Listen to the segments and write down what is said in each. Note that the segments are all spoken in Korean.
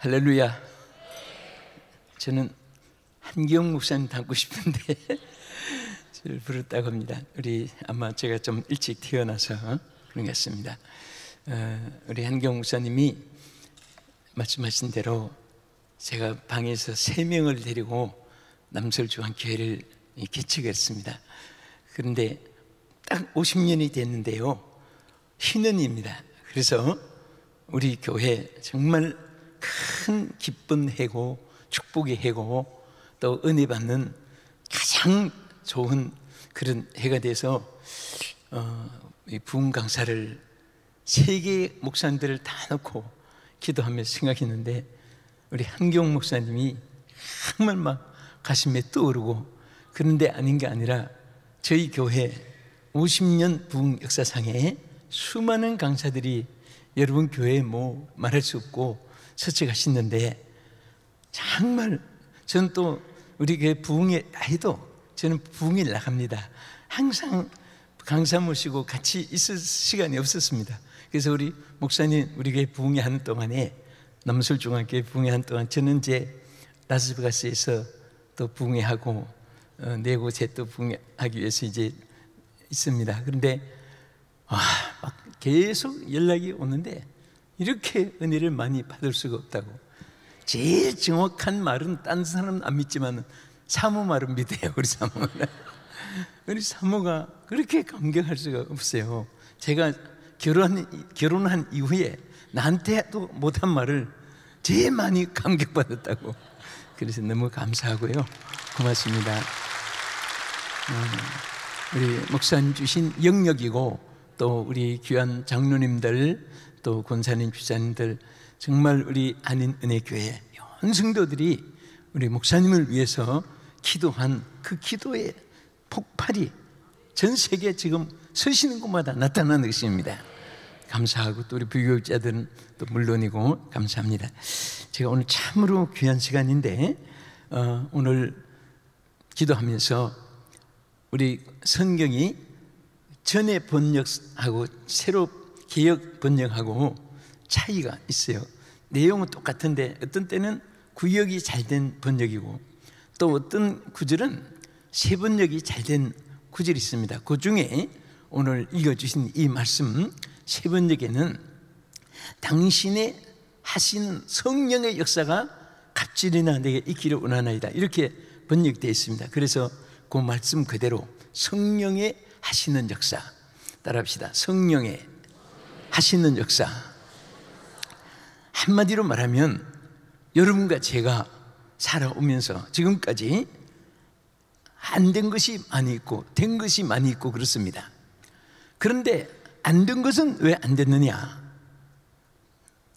할렐루야. 저는 한기영 목사님 닮고 싶은데 저를 부르다고 합니다. 아마 제가 좀 일찍 태어나서 그런 것 같습니다. 우리 한기영 목사님이 말씀하신 대로 제가 방에서 3명을 데리고 남설중앙교회를 개척했습니다. 그런데 딱 50년이 됐는데요, 신은입니다. 그래서 우리 교회 정말 큰 기쁜 해고, 축복의 해고, 또 은혜 받는 가장 좋은 그런 해가 돼서 이 부흥 강사를 세계 목사님들을 다 놓고 기도하며 생각했는데, 우리 한경 목사님이 정말 막 가슴에 떠오르고, 그런데 아닌 게 아니라 저희 교회 50년 부흥 역사상에 수많은 강사들이 여러분 교회에 뭐 말할 수 없고 서책하시는데, 정말 저는 또 우리 교회 부흥회 해도 저는 부흥회 나갑니다. 항상 강사 모시고 같이 있을 시간이 없었습니다. 그래서 우리 목사님 우리 교회 부흥회 하는 동안에, 남설중앙교회 부흥회 하는 동안 저는 이제 라스베가스에서 또 부흥회하고 네 곳에 또 부흥회하기 위해서 이제 있습니다. 그런데 막 계속 연락이 오는데 이렇게 은혜를 많이 받을 수가 없다고. 제일 정확한 말은 딴 사람은 안 믿지만 사모 말은 믿어요. 우리 사모는. 우리 사모가 그렇게 감격할 수가 없어요. 제가 결혼한 이후에 나한테도 못한 말을 제일 많이 감격받았다고. 그래서 너무 감사하고요, 고맙습니다. 우리 목사님 주신 영역이고, 또 우리 귀한 장로님들, 또 권사님, 주사님들, 정말 우리 한인은혜교회 온 성도들이 우리 목사님을 위해서 기도한 그 기도의 폭발이 전 세계에 지금 서시는 곳마다 나타나는 것입니다. 감사하고, 또 우리 부교육자들은 또 물론이고 감사합니다. 제가 오늘 참으로 귀한 시간인데, 오늘 기도하면서 우리 성경이 전에 번역하고 새로 개역 번역하고 차이가 있어요. 내용은 똑같은데 어떤 때는 구역이 잘된 번역이고, 또 어떤 구절은 새 번역이 잘된 구절이 있습니다. 그 중에 오늘 읽어주신 이 말씀 새 번역에는 당신의 하시는 성령의 역사가 갑질이나 내게 있기를 원하나이다, 이렇게 번역되어 있습니다. 그래서 그 말씀 그대로 성령의 하시는 역사, 따라합시다. 성령의 하시는 역사. 한마디로 말하면 여러분과 제가 살아오면서 지금까지 안 된 것이 많이 있고 된 것이 많이 있고 그렇습니다. 그런데 안 된 것은 왜 안 됐느냐?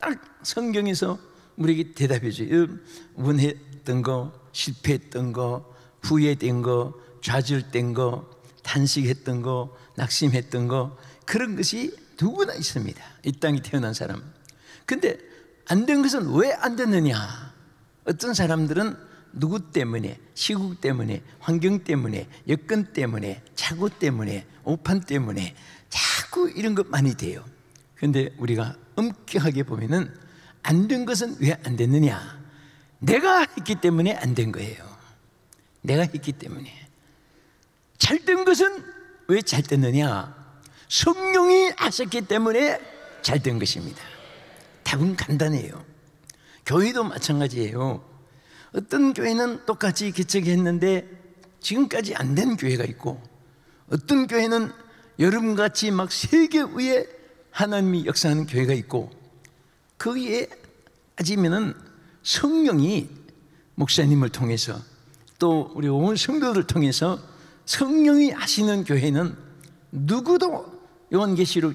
딱 성경에서 우리에게 대답해 줘요. 원했던 거, 실패했던 거, 후회된 거, 좌절된 거, 탄식했던 거, 낙심했던 거, 그런 것이 누구나 있습니다. 이 땅에 태어난 사람. 근데 안 된 것은 왜 안 됐느냐? 어떤 사람들은 누구 때문에, 시국 때문에, 환경 때문에, 여건 때문에, 착오 때문에, 오판 때문에 자꾸 이런 것 많이 돼요. 근데 우리가 엄격하게 보면은 안 된 것은 왜 안 됐느냐? 내가 했기 때문에 안 된 거예요. 내가 했기 때문에. 잘 된 것은 왜 잘 됐느냐? 성령이 하셨기 때문에 잘 된 것입니다. 답은 간단해요. 교회도 마찬가지예요. 어떤 교회는 똑같이 개척했는데 지금까지 안 된 교회가 있고, 어떤 교회는 여러분같이 막 세계 위에 하나님이 역사하는 교회가 있고, 거기에 따지면은 성령이 목사님을 통해서, 또 우리 온 성도들 통해서 성령이 하시는 교회는 누구도, 요한계시록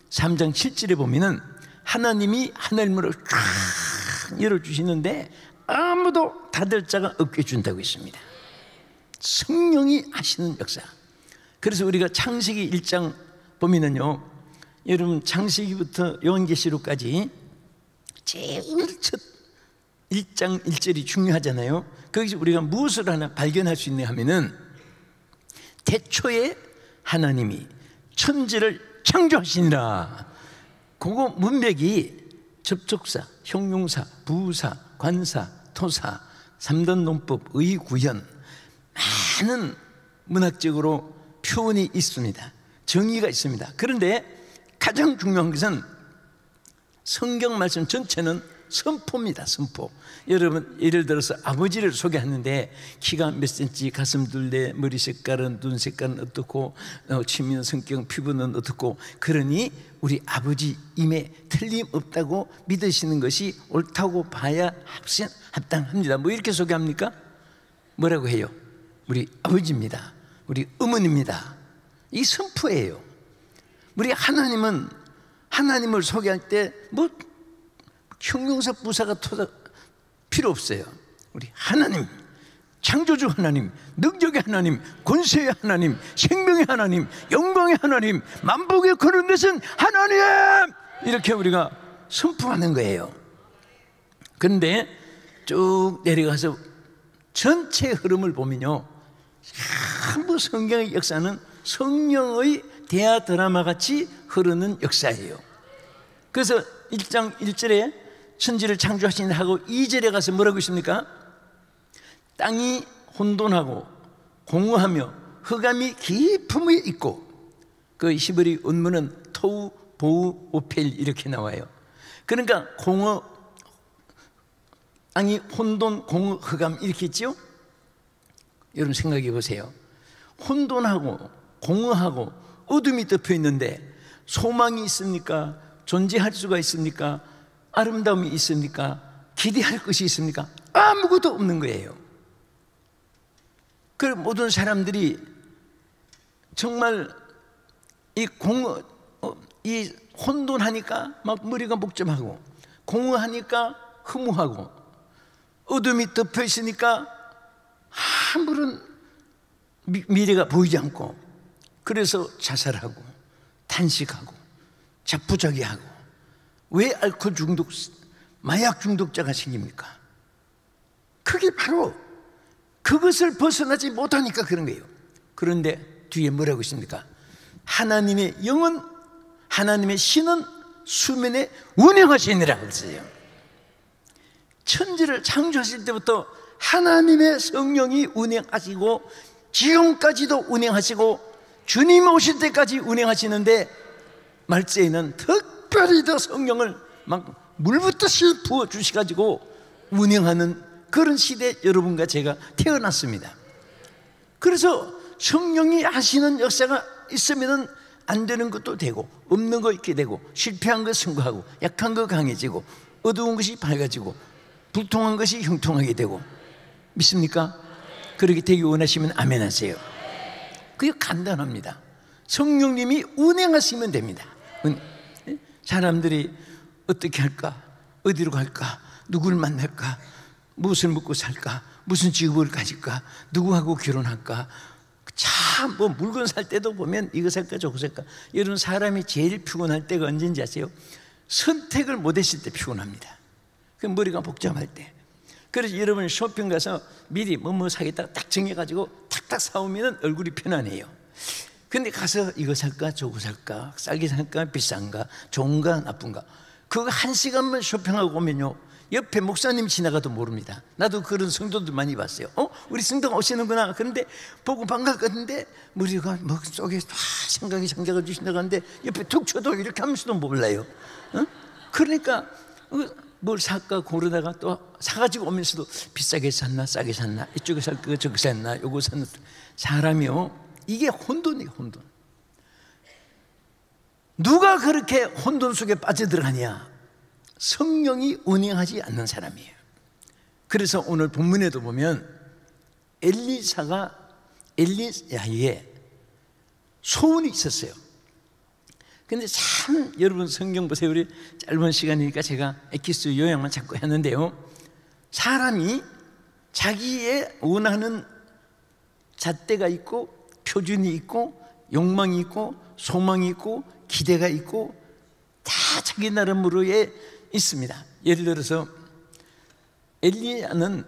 3장 7절에 보면은 하나님이 하늘문을 쫙 열어주시는데 아무도 닫을 자가 없게 준다고 있습니다. 성령이 하시는 역사. 그래서 우리가 창세기 1장 보면은요, 여러분 창세기부터 요한계시록까지 제일 첫 1장 1절이 중요하잖아요. 거기서 우리가 무엇을 하나 발견할 수 있냐 하면은, 태초에 하나님이 천지를 창조하시니라. 그거 문맥이 접촉사, 형용사, 부사, 관사, 토사, 3단 논법, 의구현, 많은 문학적으로 표현이 있습니다. 정의가 있습니다. 그런데 가장 중요한 것은 성경 말씀 전체는 선포입니다. 선포. 여러분, 예를 들어서 아버지를 소개하는데 키가 몇 센치, 가슴 둘레, 머리 색깔은, 눈 색깔은 어떻고, 취미는, 성격, 피부는 어떻고, 그러니 우리 아버지임에 틀림없다고 믿으시는 것이 옳다고 봐야 합당합니다. 뭐 이렇게 소개합니까? 뭐라고 해요? 우리 아버지입니다. 우리 어머니입니다. 이 선포예요. 우리 하나님은 하나님을 소개할 때 뭐 형용사, 부사가 필요 없어요. 우리 하나님, 창조주 하나님, 능력의 하나님, 권세의 하나님, 생명의 하나님, 영광의 하나님, 만복의 그런 것은 하나님, 이렇게 우리가 선포하는 거예요. 그런데 쭉 내려가서 전체 흐름을 보면요, 전부 성경의 역사는 성령의 대하 드라마 같이 흐르는 역사예요. 그래서 1장 1절에 천지를 창조하신 하고 2절에 가서 뭐라고 있습니까? 땅이 혼돈하고 공허하며 흑암이 깊음에 있고, 그 히브리 원문은 토우 보우 오펠 이렇게 나와요. 그러니까 땅이 혼돈, 공허, 흑암 이렇게 있죠? 여러분 생각해 보세요. 혼돈하고 공허하고 어둠이 덮여 있는데 소망이 있습니까? 존재할 수가 있습니까? 아름다움이 있습니까? 기대할 것이 있습니까? 아무것도 없는 거예요. 그 모든 사람들이 정말 이 혼돈하니까 막 머리가 복잡하고, 공허하니까 허무하고, 어둠이 덮여 있으니까 아무런 미래가 보이지 않고, 그래서 자살하고 탄식하고 자포자기하고. 왜 알코올 중독, 마약 중독자가 생깁니까? 그게 바로 그것을 벗어나지 못하니까 그런 거예요. 그런데 뒤에 뭐라고 있습니까? 하나님의 영은, 하나님의 신은 수면에 운행하시니라 그랬어요. 천지를 창조하실 때부터 하나님의 성령이 운행하시고 지금까지도 운행하시고 주님 오실 때까지 운행하시는데, 말세에는 특별히 더 성령을 막 물붓듯이 부어주셔가지고 운행하는 그런 시대에 여러분과 제가 태어났습니다. 그래서 성령이 하시는 역사가 있으면 안 되는 것도 되고, 없는 거 있게 되고, 실패한 거 승부하고, 약한 거 강해지고, 어두운 것이 밝아지고, 불통한 것이 형통하게 되고. 믿습니까? 그렇게 되기 원하시면 아멘 하세요. 그게 간단합니다. 성령님이 운행하시면 됩니다. 사람들이 어떻게 할까? 어디로 갈까? 누구를 만날까? 무엇을 먹고 살까? 무슨 직업을 가질까? 누구하고 결혼할까? 참 뭐 물건 살 때도 보면 이거 살까 저거 살까. 여러분, 사람이 제일 피곤할 때가 언제인지 아세요? 선택을 못했을 때 피곤합니다. 그 머리가 복잡할 때. 그래서 여러분 쇼핑 가서 미리 뭐 사겠다가 딱 정해가지고 탁탁 사오면 얼굴이 편안해요. 근데 가서 이거 살까 저거 살까, 싸게 살까 비싼가, 좋은가 나쁜가, 그거 1시간만 쇼핑하고 오면요, 옆에 목사님 지나가도 모릅니다. 나도 그런 성도들 많이 봤어요. 우리 성도가 오시는구나. 그런데 보고 반갑겠는데 머리가 뭐 속에 생각이 장작을 주신다고 하는데 옆에 툭 쳐도 이렇게 하면서도 몰라요. 그러니까 뭘 살까 고르다가 또 사가지고 오면서도 비싸게 샀나 싸게 샀나, 이쪽에 살 거 저기 샀나, 요거 샀나. 사람이요, 이게 혼돈이에요. 혼돈. 누가 그렇게 혼돈 속에 빠져들어가냐? 성령이 운행하지 않는 사람이에요. 그래서 오늘 본문에도 보면 엘리사가 엘리야에 소원이 있었어요. 근데 참 여러분 성경 보세요. 우리 짧은 시간이니까 제가 엑기스 요약만 자꾸 했는데요, 사람이 자기의 원하는 잣대가 있고 표준이 있고 욕망이 있고 소망이 있고 기대가 있고 다 자기 나름으로의 있습니다. 예를 들어서 엘리야는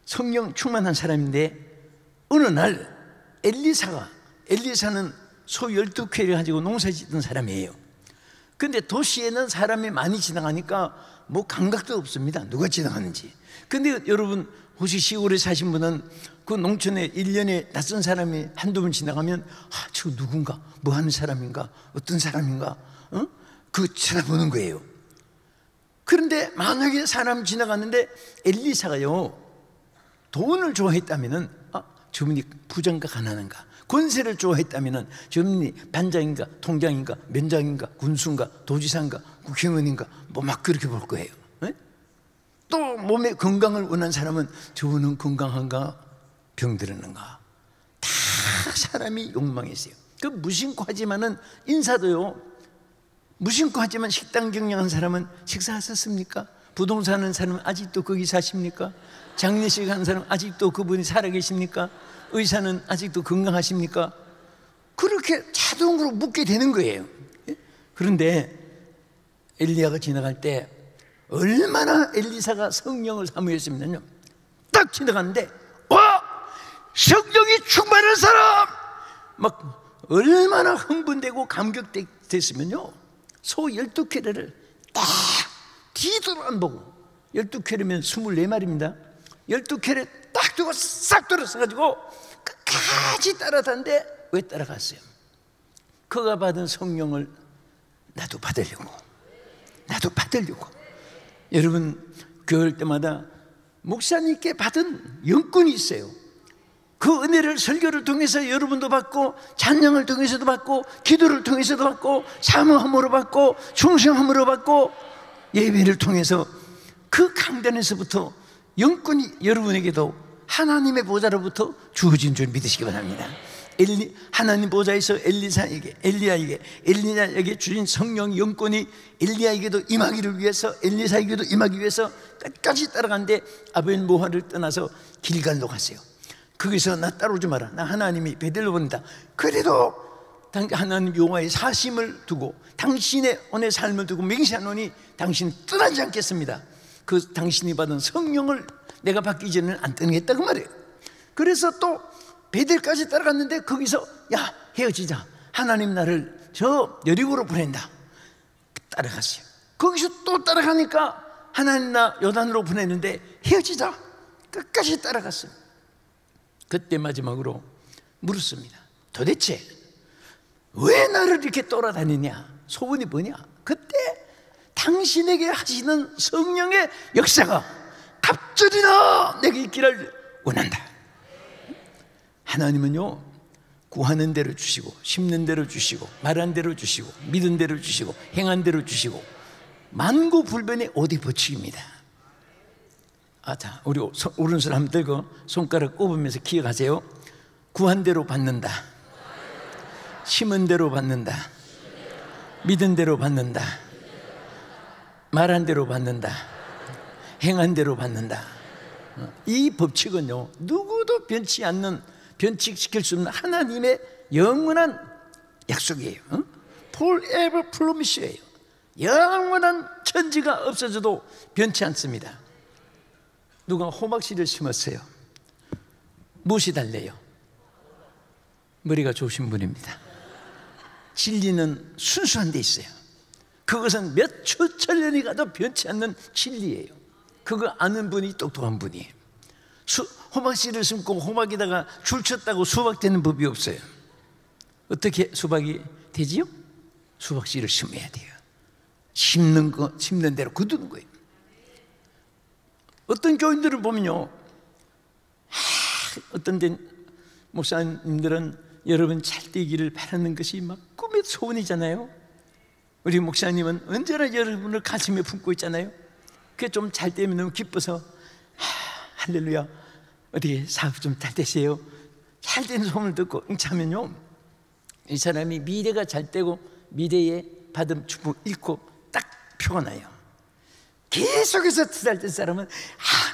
성령 충만한 사람인데 어느 날 엘리사는 소 12쾌를 가지고 농사 짓던 사람이에요. 근데 도시에는 사람이 많이 지나가니까 뭐 감각도 없습니다. 누가 지나가는지. 근데 여러분 혹시 시골에 사신 분은 그 농촌에 1년에 낯선 사람이 한두 번 지나가면 저 누군가, 뭐 하는 사람인가, 어떤 사람인가, 그 쳐다보는 거예요. 그런데 만약에 사람 지나갔는데 엘리사가요 돈을 좋아했다면은 저분이 부자인가 가난한가, 권세를 좋아했다면은 저분이 반장인가 통장인가 면장인가 군수인가 도지사인가 국회의원인가 뭐 막 그렇게 볼 거예요. 또 몸에 건강을 원하는 사람은 저분은 건강한가 병들었는가, 다 사람이 욕망이 있어요. 그 무심코 하지만은 인사도요, 무심코 하지만 식당 경영한 사람은 식사하셨습니까? 부동산 하는 사람은 아직도 거기 사십니까? 장례식 하는 사람은 아직도 그분이 살아계십니까? 의사는 아직도 건강하십니까? 그렇게 자동으로 묻게 되는 거예요. 그런데 엘리야가 지나갈 때 얼마나 엘리사가 성령을 사모했으면요, 딱 지나갔는데 성령이 충만한 사람! 막 얼마나 흥분되고 감격됐으면요, 소 12쾌레를 딱 뒤도 안 보고, 12쾌레면 24마리입니다 12쾌레 딱 두고 싹 돌아서가지고 끝까지 따라다는데 왜 따라갔어요? 그가 받은 성령을 나도 받으려고. 여러분 교회 때마다 목사님께 받은 영권이 있어요. 그 은혜를 설교를 통해서 여러분도 받고, 찬양을 통해서도 받고, 기도를 통해서도 받고, 사모함으로 받고, 충성함으로 받고, 예배를 통해서 그 강단에서부터 영권이 여러분에게도 하나님의 보좌로부터 주어진 줄 믿으시기 바랍니다. 하나님 보좌에서 엘리야에게 주신 성령 영권이 엘리야에게도 임하기를 위해서, 엘리사에게도 임하기 위해서 끝까지 따라갔는데 아벨 모화를 떠나서 길갈로 갔어요. 거기서 나 따라오지 마라, 나 하나님이 베델로 보낸다. 그래도 하나님 여호와의 사심을 두고 당신의 오늘 삶을 두고 맹세하노니 당신 떠나지 않겠습니다. 그 당신이 받은 성령을 내가 받기 전에는 안 떠나겠다 그 말이에요. 그래서 또 베델까지 따라갔는데 거기서 야 헤어지자, 하나님 나를 저 여리고로 보낸다. 따라갔어요. 거기서 또 따라가니까 하나님 나 요단으로 보냈는데 헤어지자. 끝까지 따라갔어요. 그때 마지막으로 물었습니다. 도대체 왜 나를 이렇게 따라다니냐? 소원이 뭐냐? 그때 당신에게 하시는 성령의 역사가 갑절이나 내게 있기를 원한다. 하나님은요, 구하는 대로 주시고, 심는 대로 주시고, 말한 대로 주시고, 믿은 대로 주시고, 행한 대로 주시고, 만고불변의 오대 법칙입니다. 자, 우리 오른손 한번 들고 손가락 꼽으면서 기억하세요. 구한 대로 받는다, 심은 대로 받는다, 믿은 대로 받는다, 말한 대로 받는다, 행한 대로 받는다. 이 법칙은요, 누구도 변치 않는, 변칙시킬 수 없는 하나님의 영원한 약속이에요. Forever promise예요. 영원한 천지가 없어져도 변치 않습니다. 누가 호박씨를 심었어요. 무엇이 달래요? 머리가 좋으신 분입니다. 진리는 순수한 데 있어요. 그것은 몇 천년이 가도 변치 않는 진리예요. 그거 아는 분이 똑똑한 분이에요. 호박씨를 심고 호박에다가 줄 쳤다고 수박 되는 법이 없어요. 어떻게 수박이 되지요? 수박씨를 심어야 돼요. 심는 대로 거두는 거예요. 어떤 교인들을 보면요, 어떤 데 목사님들은 여러분 잘 되기를 바라는 것이 막 꿈의 소원이잖아요. 우리 목사님은 언제나 여러분을 가슴에 품고 있잖아요. 그게 좀 잘 되면 너무 기뻐서 할렐루야, 어디 사업 좀 잘 되세요. 잘 되는 소문을 듣고 응차면요, 이 사람이 미래가 잘 되고 미래에 받은 축복 읽고 딱 표가 나요. 계속해서 잘 된 사람은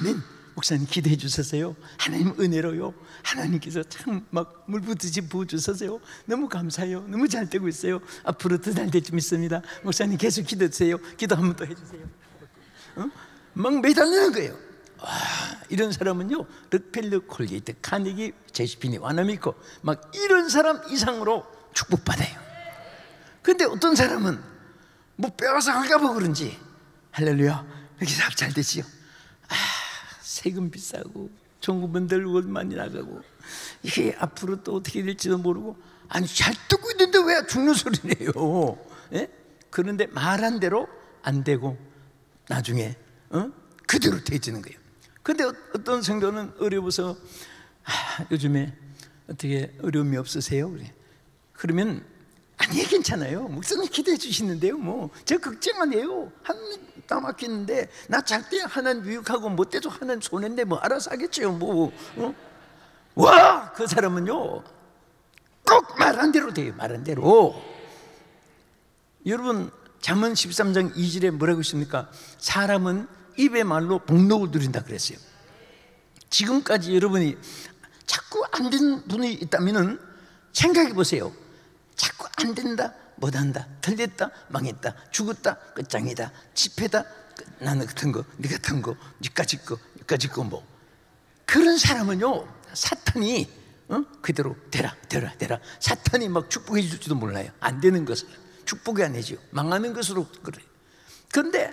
아멘, 목사님 기도해 주셨어요. 하나님 은혜로요. 하나님께서 참 막 물붓듯이 부어주셨어요. 너무 감사해요. 너무 잘 되고 있어요. 앞으로 더 잘 될 줄 믿습니다. 목사님 계속 기도해 주세요. 기도 한 번 더 해주세요. 막 매달리는 거예요. 이런 사람은요, 럭펠러, 콜게이트, 카네기, 제시피니, 와나미코 막 이런 사람 이상으로 축복받아요. 근데 어떤 사람은 뭐 빼앗아 갈까봐 그런지 할렐루야 이렇게 잘 되지요. 세금 비싸고 종업원들 월 많이 나가고 이게 앞으로 또 어떻게 될지도 모르고, 아니 잘 듣고 있는데 왜 죽는 소리네요. 예? 그런데 말한 대로 안 되고 나중에 그대로 돼지는 거예요. 근데 어떤 성도는 어려워서 요즘에 어떻게 어려움이 없으세요? 그래. 그러면 아니 괜찮아요. 목사님 기도해 주시는데요. 뭐 저 걱정 안 해요. 하나님 다 맡기는데 나 잘 때 하나님 유익하고 못 때도 하나님 손해인데 뭐 알아서 하겠죠. 뭐 와, 그 사람은요 꼭 말한 대로 돼요. 말한 대로. 여러분 잠언 13장 2절에 뭐라고 있습니까? 사람은 입의 말로 복록을 누린다 그랬어요. 지금까지 여러분이 자꾸 안 된 분이 있다면 생각해 보세요. 자꾸 안 된다, 못한다, 틀렸다, 망했다, 죽었다, 끝장이다, 집회다, 나는 같은 거, 네 같은 거, 니까지 거 뭐. 그런 사람은요 사탄이 그대로 되라. 사탄이 막 축복해 줄지도 몰라요. 안 되는 것을 축복이 아니죠. 망하는 것으로 그래. 그런데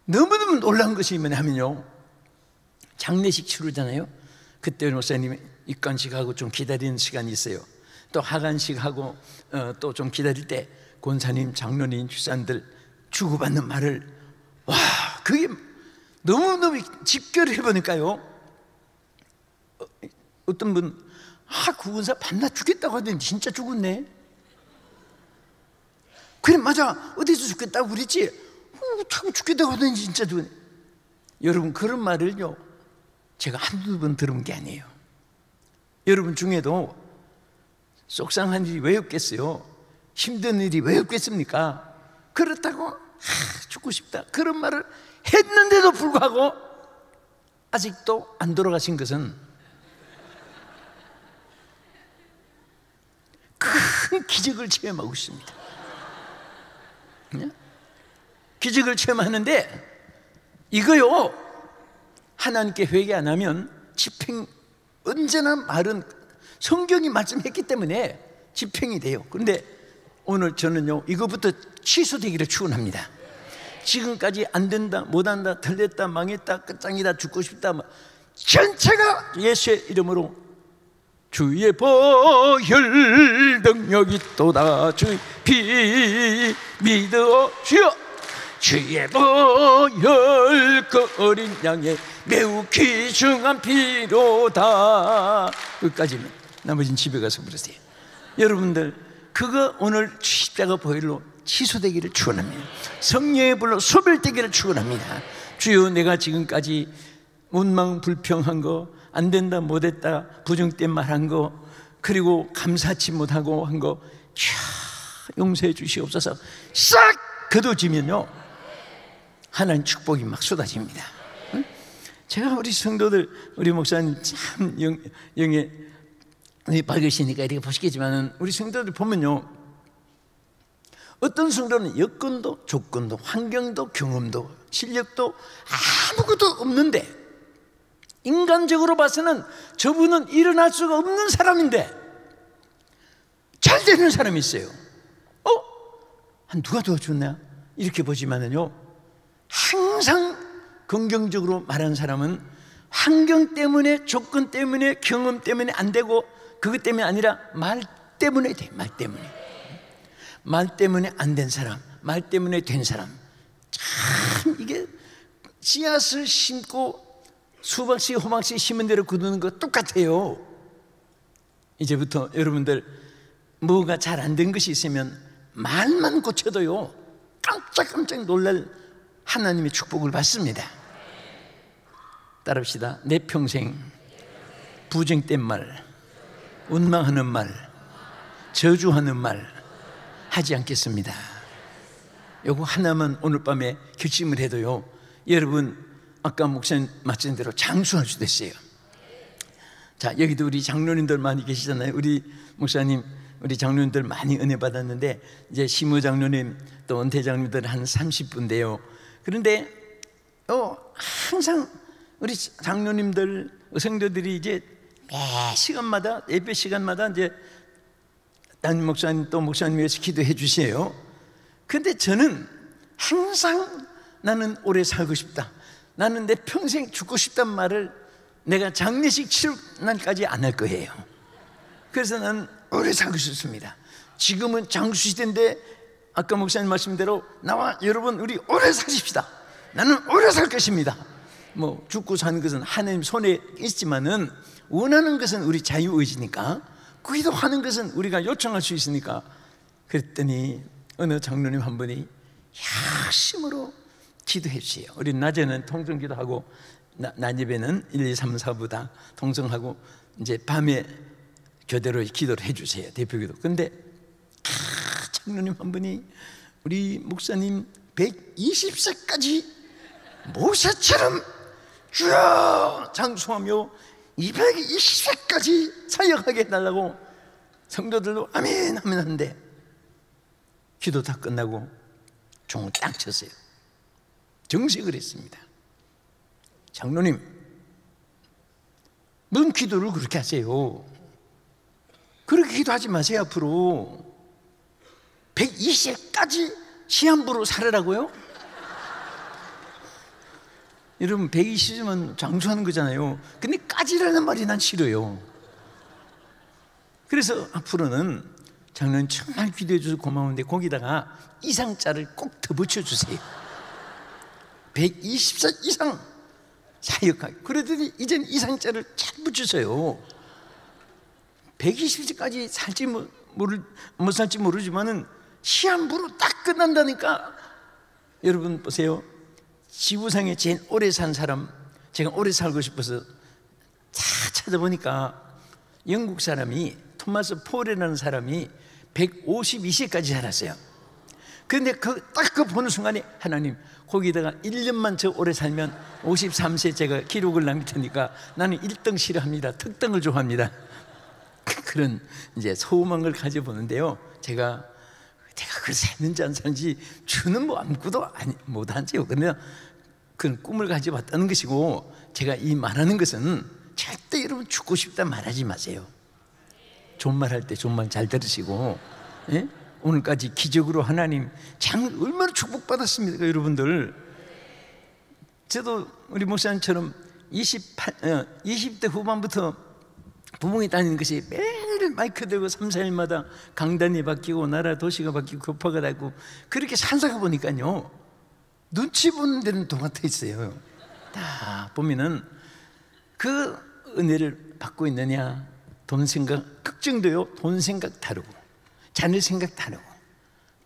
너무너무 놀라운 것이 뭐냐면요, 장례식 치르잖아요. 그때 목사님이 입관식하고 좀 기다리는 시간이 있어요. 또 하간식하고 또 좀 기다릴 때 권사님, 장로님, 주사님들 주고받는 말을, 와, 그게 너무너무 집결을 해보니까요, 어떤 분, 구근사 밤낮 죽겠다고 하더니 진짜 죽었네. 그래 맞아, 어디서 죽겠다고 그랬지, 자꾸 죽겠다고 하더니 진짜 죽었네. 여러분 그런 말을요 제가 한두 번 들은 게 아니에요. 여러분 중에도 속상한 일이 왜 없겠어요? 힘든 일이 왜 없겠습니까? 그렇다고 죽고 싶다 그런 말을 했는데도 불구하고 아직도 안 돌아가신 것은 큰 기적을 체험하고 있습니다. 기적을 체험하는데 이거요, 하나님께 회개 안 하면 집행, 언제나 말은 성경이 말씀했기 때문에 집행이 돼요. 그런데 오늘 저는요 이거부터 취소되기를 축원합니다. 지금까지 안 된다, 못한다, 틀렸다, 망했다, 끝장이다, 죽고 싶다, 전체가 예수의 이름으로 주의 보혈 능력이 있도다. 주의 피 믿어 주여. 주의 보혈 그 어린 양의 매우 귀중한 피로다. 끝까지는 나머지는 집에 가서 부르세요. 여러분들 그거 오늘 십자가 보혈로 취소되기를 축원합니다. 성령의 불로 소멸되기를 축원합니다. 주여, 내가 지금까지 원망 불평한 거, 안 된다, 못했다, 부정된 말한 거, 그리고 감사치 못하고 한 거 용서해 주시옵소서. 싹 거둬지면요 하나님 축복이 막 쏟아집니다. 제가 우리 성도들, 우리 목사님 참 영에 밝으시니까 이렇게 보시겠지만, 우리 성도들 보면요 어떤 성도는 여건도 조건도 환경도 경험도 실력도 아무것도 없는데, 인간적으로 봐서는 저분은 일어날 수가 없는 사람인데 잘 되는 사람이 있어요. 누가 도와줬나 이렇게 보지만은요, 항상 긍정적으로 말하는 사람은 환경 때문에, 조건 때문에, 경험 때문에 안 되고, 그것 때문에 아니라 말 때문에 돼. 말 때문에 안 된 사람, 말 때문에 된 사람, 참 이게 씨앗을 심고 수박씨 호박씨 심은 대로 거두는 거 똑같아요. 이제부터 여러분들 뭐가 잘 안 된 것이 있으면 말만 고쳐도요 깜짝깜짝 놀랄 하나님의 축복을 받습니다. 따라합시다. 내 평생 부정된 말, 원망하는 말, 저주하는 말 하지 않겠습니다. 요거 하나만 오늘 밤에 결심을 해도요, 여러분 아까 목사님 말씀 대로 장수할 수 있어요. 자, 여기도 우리 장로님들 많이 계시잖아요. 우리 목사님, 우리 장로님들 많이 은혜 받았는데, 이제 심우 장로님 또 은퇴 장로님들 한 30분인데요. 그런데 항상 우리 장로님들, 성도들이 이제 매 시간마다, 예배 시간마다 이제 담임 목사님 또 목사님 위해서 기도해 주세요. 근데 저는 항상 나는 오래 살고 싶다, 나는 내 평생 죽고 싶단 말을 내가 장례식 치를 날까지 안 할 거예요. 그래서 나는 오래 살고 싶습니다. 지금은 장수시대인데 아까 목사님 말씀대로 나와 여러분 우리 오래 사십시다. 나는 오래 살 것입니다. 뭐 죽고 사는 것은 하나님 손에 있지만은 원하는 것은 우리 자유의지니까, 기도하는 것은 우리가 요청할 수 있으니까. 그랬더니 어느 장로님 한 분이 열심으로 기도해 주세요. 우리 낮에는 통성기도하고 낮 예배는 1, 2, 3, 4부다 통성하고 이제 밤에 교대로 기도를 해 주세요. 대표기도. 근데 장로님 한 분이 우리 목사님 120세까지 모세처럼 주여 장수하며 220세까지 사역하게 해달라고 성도들도 아멘 아멘 하는데, 기도 다 끝나고 종을 딱 쳤어요. 정색을 했습니다. 장로님, 무슨 기도를 그렇게 하세요? 그렇게 기도하지 마세요. 앞으로 120세까지 시한부로 살으라고요? 여러분 120이면 장수하는 거잖아요. 근데 까지라는 말이 난 싫어요. 그래서 앞으로는 장로님 정말 기도해 주셔서 고마운데 거기다가 이상자를 꼭 더 붙여주세요. 120세 이상 사역하게. 그러더니 이제는 이상자를 잘 붙여서요, 120세까지 살지 못 살지 모르지만은 시한부로 딱 끝난다니까. 여러분 보세요. 지구상에 제일 오래 산 사람, 제가 오래 살고 싶어서 다 찾아보니까 영국 사람이 토마스 폴이라는 사람이 152세까지 살았어요. 그런데 딱 그 보는 순간에 하나님 거기다가 1년만 저 오래 살면 53세 제가 기록을 남길 테니까 나는 1등 싫어합니다. 특등을 좋아합니다. 그런 이제 소망을 걸 가져보는데요. 제가 그래서 했는지 안 사는지 주는 뭐 아무것도 못하지요. 그러나 그런 꿈을 가져봤다는 것이고, 제가 이 말하는 것은 절대 여러분 죽고 싶다 말하지 마세요. 존말할 때 존말 잘 들으시고, 예? 오늘까지 기적으로 하나님 얼마나 축복받았습니까 여러분들. 저도 우리 목사님처럼 20대 후반부터 부흥회 다니는 것이 매일 마이크 들고 3, 4일마다 강단이 바뀌고 나라 도시가 바뀌고 교파가 되고 그렇게 살다가 보니까요, 눈치 보는 데는 똑같아 있어요. 다 보면은 그 은혜를 받고 있느냐, 돈 생각, 걱정도요, 돈 생각 다르고 자녀 생각 다르고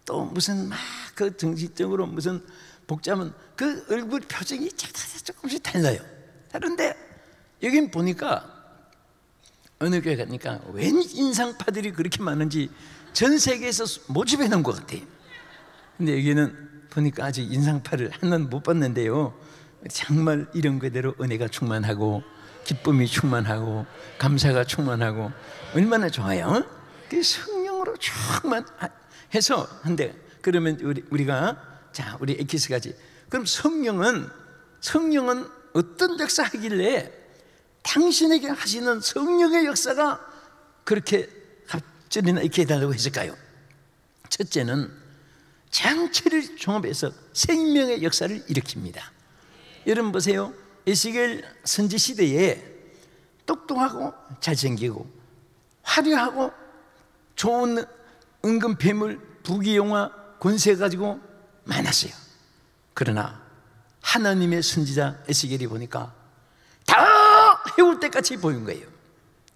또 무슨 막 그 정신적으로 무슨 복잡한 그 얼굴 표정이 조금씩 달라요. 다른데 여긴 보니까 어느 교회 가니까 웬 인상파들이 그렇게 많은지 전 세계에서 모집해 놓은 것 같아요. 근데 여기는 보니까 아직 인상파를 하나는 못 봤는데요, 정말 이런 그대로 은혜가 충만하고 기쁨이 충만하고 감사가 충만하고 얼마나 좋아요. 그 성령으로 충만해서 한데, 그러면 우리가 자 우리 에키스까지, 그럼 성령은 어떤 역사 하길래 당신에게 하시는 성령의 역사가 그렇게 갑절이나 이렇게 해달라고 했을까요? 첫째는 장체를 종합해서 생명의 역사를 일으킵니다. 여러분 보세요. 에스겔 선지 시대에 똑똑하고 잘생기고 화려하고 좋은 은근 괴물, 부귀영화, 권세 가지고 많았어요. 그러나 하나님의 선지자 에스겔이 보니까 다 해올 때까지 보인 거예요.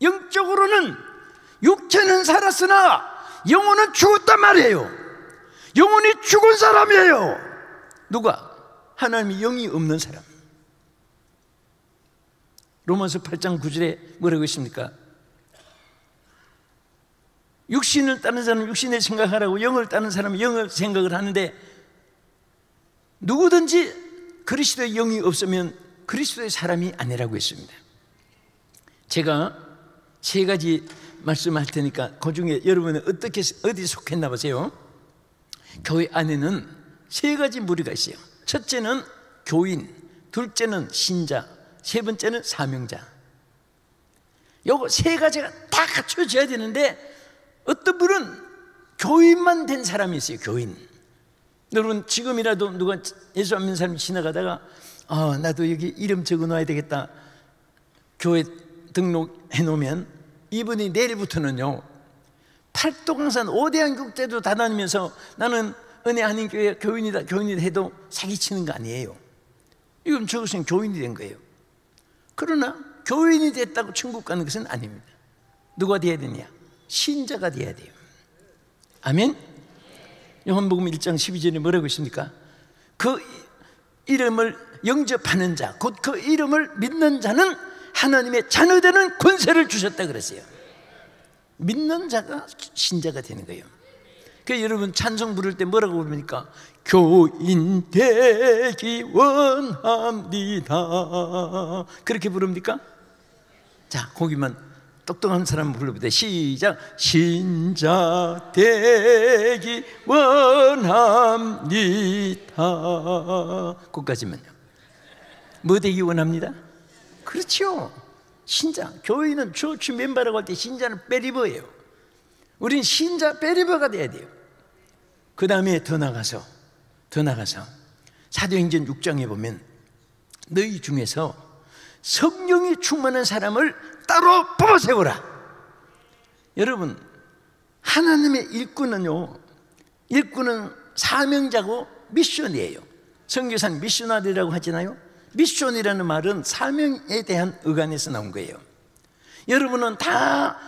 영적으로는 육체는 살았으나 영혼은 죽었단 말이에요. 영혼이 죽은 사람이에요. 누가? 하나님이 영이 없는 사람. 로마서 8장 9절에 뭐라고 했습니까? 육신을 따는 사람은 육신을 생각하라고, 영을 따는 사람은 영을 생각을 하는데, 누구든지 그리스도의 영이 없으면 그리스도의 사람이 아니라고 했습니다. 제가 3가지 말씀할 테니까 그 중에 여러분은 어디 속했나 보세요. 교회 안에는 3가지 무리가 있어요. 첫째는 교인, 둘째는 신자, 세 번째는 사명자. 요거 3가지가 다 갖춰져야 되는데, 어떤 분은 교인만 된 사람이 있어요. 교인. 여러분, 지금이라도 누가 예수 안 믿는 사람이 지나가다가 나도 여기 이름 적어놔야 되겠다, 교회 등록해 놓으면 이분이 내일부터는요, 팔도강산 5대 한국제도 다 다니면서 나는 은혜 한인교회 교인이다 해도 사기치는 거 아니에요. 이건 저것은 교인이 된 거예요. 그러나 교인이 됐다고 천국 가는 것은 아닙니다. 누가 돼야 되냐? 신자가 돼야 돼요. 아멘. 요한복음 1장 12절에 뭐라고 있습니까? 그 이름을 영접하는 자, 곧 그 이름을 믿는 자는 하나님의 자녀되는 권세를 주셨다 그랬어요. 믿는 자가 신자가 되는 거예요. 그래서 여러분 찬송 부를 때 뭐라고 부릅니까? 교인 되기 원합니다. 그렇게 부릅니까? 자, 거기만 똑똑한 사람 불러보세요. 시작. 신자 되기 원합니다. 거기까지만요. 뭐 되기 원합니다? 그렇죠. 신자. 교인은 처치 멤버라고 할 때 신자는 베리버예요. 우린 신자 베리버가 돼야 돼요. 그 다음에 더 나가서 사도행전 6장에 보면 너희 중에서 성령이 충만한 사람을 따로 뽑아 세우라. 여러분, 하나님의 일꾼은 사명자고 미션이에요. 선교사는 미셔너리라고 하잖아요. 미션이라는 말은 사명에 대한 의관에서 나온 거예요. 여러분은 다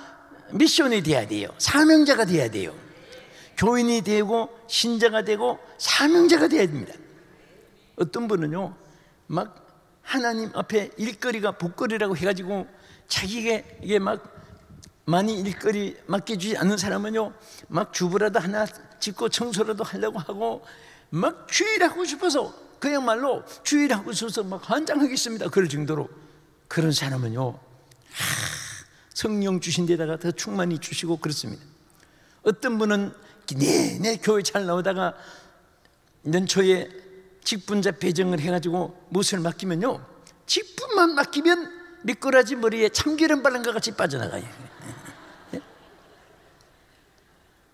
미션이 돼야 돼요. 사명자가 돼야 돼요. 교인이 되고 신자가 되고 사명자가 돼야 됩니다. 어떤 분은요, 막 하나님 앞에 일거리가 복거리라고 해가지고 자기에게 이게 막 많이 일거리 맡겨주지 않는 사람은요, 막 주부라도 하나 짓고 청소라도 하려고 하고 막 주일하고 싶어서, 그야말로 주일하고 싶어서 막 환장하겠습니다. 그럴 정도로. 그런 사람은요, 성령 주신 데다가 더 충만히 주시고 그렇습니다. 어떤 분은 내 교회 잘 나오다가 연초에 직분자 배정을 해가지고 무엇을 맡기면요, 직분만 맡기면 미꾸라지 머리에 참기름 바른 것 같이 빠져나가요.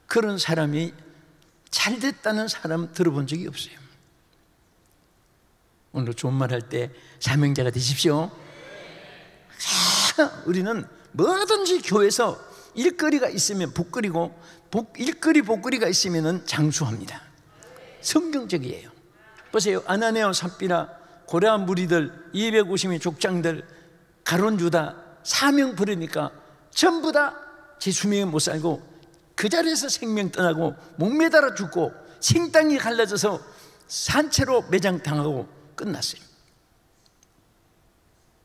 그런 사람이 잘 됐다는 사람 들어본 적이 없어요. 오늘 좋은 말 할 때 사명자가 되십시오. 우리는 뭐든지 교회에서 일거리가 있으면 복거리고, 일거리 복거리가 있으면 장수합니다. 성경적이에요. 보세요. 아나니아와 삽비라, 고레아 무리들, 250의 족장들, 가룟 유다 사명 부르니까 전부 다 제 수명에 못 살고 그 자리에서 생명 떠나고 목매달아 죽고 생땅이 갈라져서 산채로 매장당하고 끝났어요.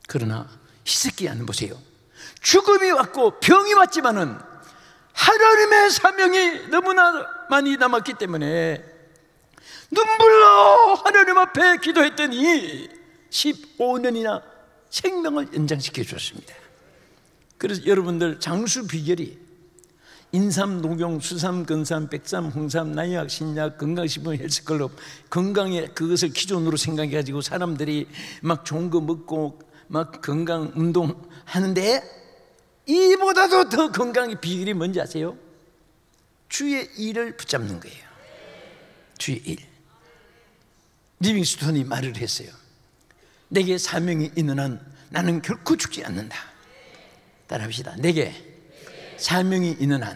그러나 히스기야는 보세요. 죽음이 왔고 병이 왔지만은 하나님의 사명이 너무나 많이 남았기 때문에 눈물로 하나님 앞에 기도했더니 15년이나 생명을 연장시켜 주었습니다. 그래서 여러분들 장수 비결이 인삼, 녹용, 수삼, 근삼, 백삼, 홍삼, 나약, 신약, 건강식품 헬스클럽, 건강에 그것을 기존으로 생각해가지고 사람들이 막 좋은 거 먹고 막 건강 운동 하는데, 이보다도 더 건강의 비결이 뭔지 아세요? 주의 일을 붙잡는 거예요. 주의 일. 리빙스톤이 말을 했어요. 내게 사명이 있는 한 나는 결코 죽지 않는다. 따라합시다. 내게 사명이 있는 한